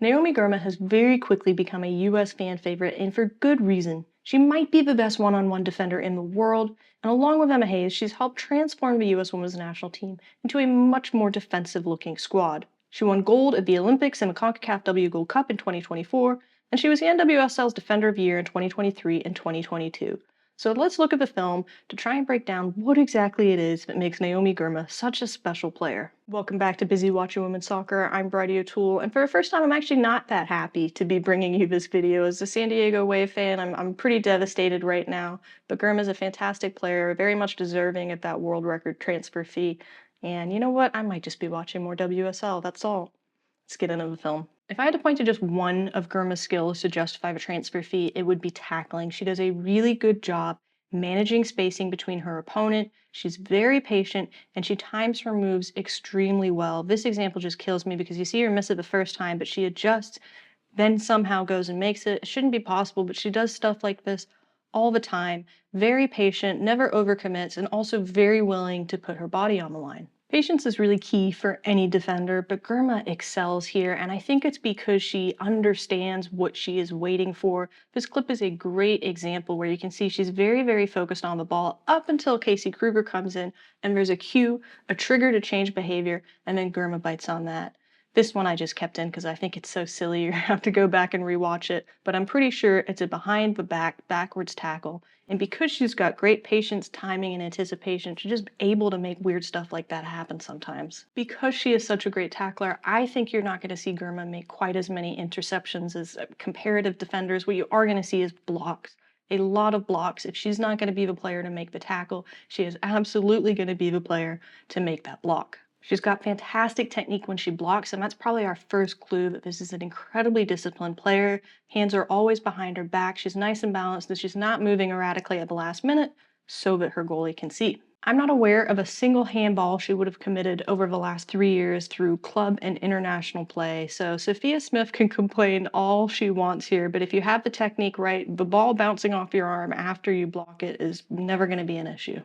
Naomi Girma has very quickly become a US fan favorite, and for good reason. She might be the best one-on-one defender in the world, and along with Emma Hayes, she's helped transform the US women's national team into a much more defensive-looking squad. She won gold at the Olympics and the CONCACAF W Gold Cup in 2024, and she was the NWSL's Defender of the Year in 2023 and 2022. So let's look at the film to try and break down what exactly it is that makes Naomi Girma such a special player. Welcome back to Busy Watching Women's Soccer. I'm Bridie O'Toole, and for the first time, I'm actually not that happy to be bringing you this video. As a San Diego Wave fan, I'm pretty devastated right now, but Girma's a fantastic player, very much deserving of that world record transfer fee. And you know what? I might just be watching more WSL, that's all. Let's get into the film. If I had to point to just one of Girma's skills to justify a transfer fee, it would be tackling. She does a really good job managing spacing between her opponent. She's very patient, and she times her moves extremely well. This example just kills me because you see her miss it the first time, but she adjusts, then somehow goes and makes it. It shouldn't be possible, but she does stuff like this all the time. Very patient, never overcommits, and also very willing to put her body on the line. Patience is really key for any defender, but Girma excels here, and I think it's because she understands what she is waiting for. This clip is a great example where you can see she's very, very focused on the ball up until Casey Kruger comes in, and there's a cue, a trigger to change behavior, and then Girma bites on that. This one I just kept in because I think it's so silly you have to go back and rewatch it, but I'm pretty sure it's a behind the back, backwards tackle. And because she's got great patience, timing, and anticipation, she's just able to make weird stuff like that happen sometimes. Because she is such a great tackler, I think you're not going to see Girma make quite as many interceptions as comparative defenders. What you are going to see is blocks. A lot of blocks. If she's not going to be the player to make the tackle, she is absolutely going to be the player to make that block. She's got fantastic technique when she blocks, and that's probably our first clue that this is an incredibly disciplined player. Hands are always behind her back. She's nice and balanced, and she's not moving erratically at the last minute so that her goalie can see. I'm not aware of a single handball she would have committed over the last 3 years through club and international play, so Sophia Smith can complain all she wants here, but if you have the technique right, the ball bouncing off your arm after you block it is never going to be an issue.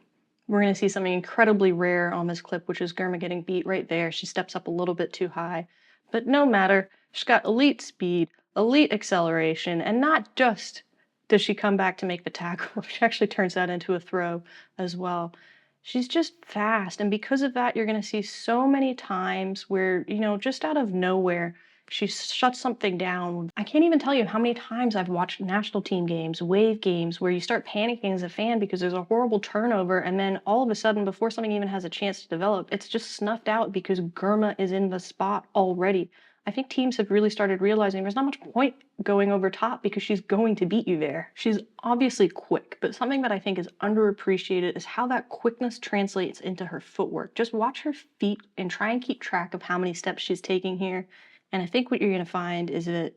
We're going to see something incredibly rare on this clip, which is Girma getting beat right there. She steps up a little bit too high, but no matter. She's got elite speed, elite acceleration, and not just does she come back to make the tackle, she actually turns that into a throw as well. She's just fast, and because of that, you're going to see so many times where, just out of nowhere, she shuts something down. I can't even tell you how many times I've watched national team games, wave games, where you start panicking as a fan because there's a horrible turnover, and then all of a sudden, before something even has a chance to develop, it's just snuffed out because Girma is in the spot already. I think teams have really started realizing there's not much point going over top because she's going to beat you there. She's obviously quick, but something that I think is underappreciated is how that quickness translates into her footwork. Just watch her feet and try and keep track of how many steps she's taking here. And I think what you're going to find is that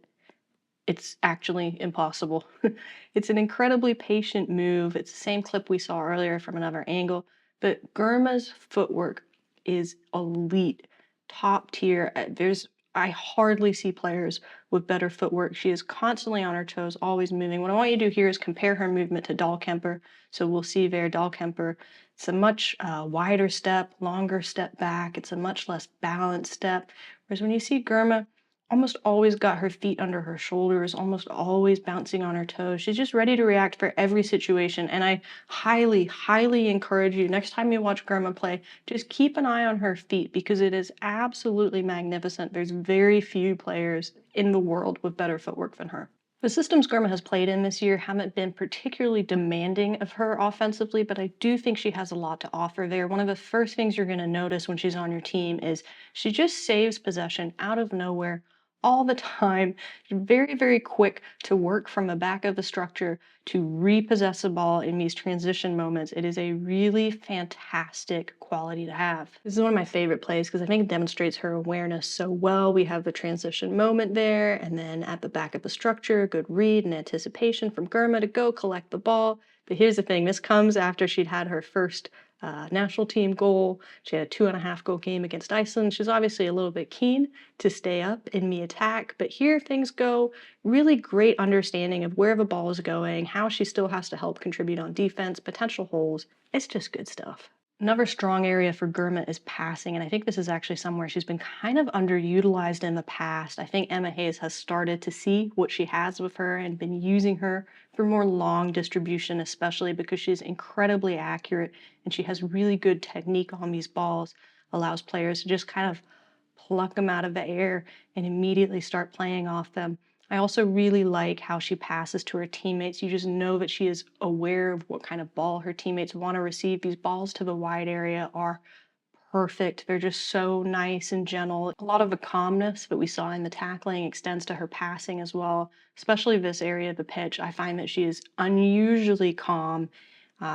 it's actually impossible. It's an incredibly patient move. It's the same clip we saw earlier from another angle, but Girma's footwork is elite, top tier. I hardly see players with better footwork. She is constantly on her toes, always moving. What I want you to do here is compare her movement to Dahlkemper. So we'll see there, Dahlkemper. It's a much wider step, longer step back. It's a much less balanced step. Whereas when you see Girma, almost always got her feet under her shoulders, almost always bouncing on her toes. She's just ready to react for every situation. And I highly, highly encourage you, next time you watch Girma play, just keep an eye on her feet because it is absolutely magnificent. There's very few players in the world with better footwork than her. The systems Girma has played in this year haven't been particularly demanding of her offensively, but I do think she has a lot to offer there. One of the first things you're going to notice when she's on your team is she just saves possession out of nowhere all the time. She's very, very quick to work from the back of the structure to repossess the ball in these transition moments. It is a really fantastic quality to have. This is one of my favorite plays because I think it demonstrates her awareness so well. We have the transition moment there, and then at the back of the structure, good read and anticipation from Girma to go collect the ball. But here's the thing, this comes after she'd had her first national team goal. She had a 2.5 goal game against Iceland. She's obviously a little bit keen to stay up in the attack, but here things go really great understanding of where the ball is going, how she still has to help contribute on defense, potential holes. It's just good stuff. Another strong area for Girma is passing, and I think this is actually somewhere she's been kind of underutilized in the past. I think Emma Hayes has started to see what she has with her and been using her for more long distribution, especially because she's incredibly accurate and she has really good technique on these balls, allows players to just kind of pluck them out of the air and immediately start playing off them. I also really like how she passes to her teammates. You just know that she is aware of what kind of ball her teammates want to receive. These balls to the wide area are perfect. They're just so nice and gentle. A lot of the calmness that we saw in the tackling extends to her passing as well, especially this area of the pitch. I find that she is unusually calm.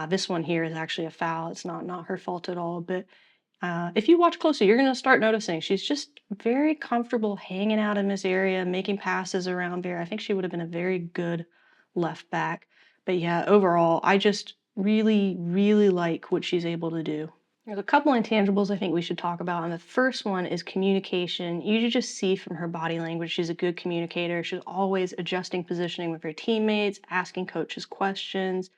This one here is actually a foul. It's not her fault at all, but if you watch closely, you're going to start noticing she's just very comfortable hanging out in this area, making passes around there. I think she would have been a very good left back. But yeah, overall, I just really, really like what she's able to do. There's a couple intangibles I think we should talk about, and the first one is communication. You just see from her body language she's a good communicator. She's always adjusting positioning with her teammates, asking coaches questions.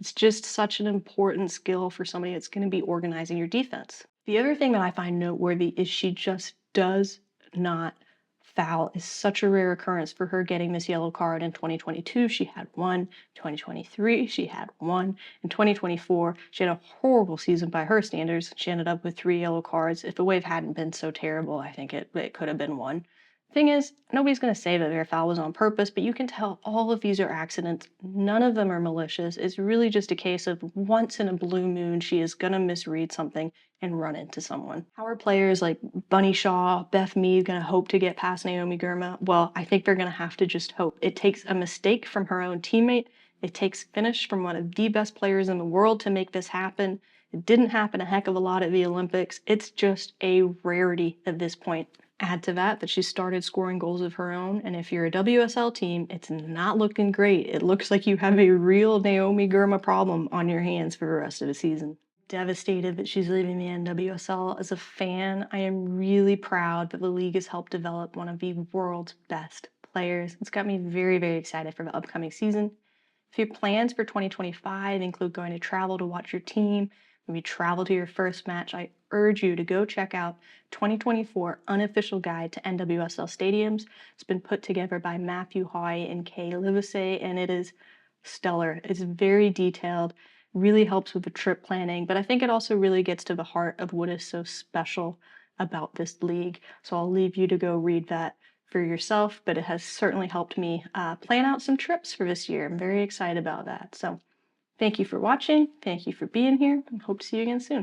It's just such an important skill for somebody that's going to be organizing your defense. The other thing that I find noteworthy is she just does not foul. Is such a rare occurrence for her getting this yellow card. In 2022, she had one. 2023, she had one. In 2024, she had a horrible season by her standards. She ended up with 3 yellow cards. If the wave hadn't been so terrible, I think it could have been one. Thing is, nobody's going to say that their foul was on purpose, but you can tell all of these are accidents. None of them are malicious. It's really just a case of once in a blue moon, she is going to misread something and run into someone. How are players like Bunny Shaw, Beth Mead going to hope to get past Naomi Girma? Well, I think they're going to have to just hope. It takes a mistake from her own teammate. It takes finish from one of the best players in the world to make this happen. It didn't happen a heck of a lot at the Olympics. It's just a rarity at this point. Add to that she started scoring goals of her own, and if you're a WSL team, it's not looking great. It looks like you have a real Naomi Girma problem on your hands for the rest of the season. Devastated that she's leaving the NWSL. As a fan, I am really proud that the league has helped develop one of the world's best players. It's got me very, very excited for the upcoming season. If your plans for 2025 include going to travel to watch your team, maybe travel to your first match, I urge you to go check out 2024 Unofficial Guide to NWSL Stadiums. It's been put together by Matthew Hoy and Kay Livesey, and it is stellar. It's very detailed, really helps with the trip planning, but I think it also really gets to the heart of what is so special about this league. So I'll leave you to go read that for yourself, but it has certainly helped me plan out some trips for this year. I'm very excited about that. So thank you for watching. Thank you for being here, and hope to see you again soon.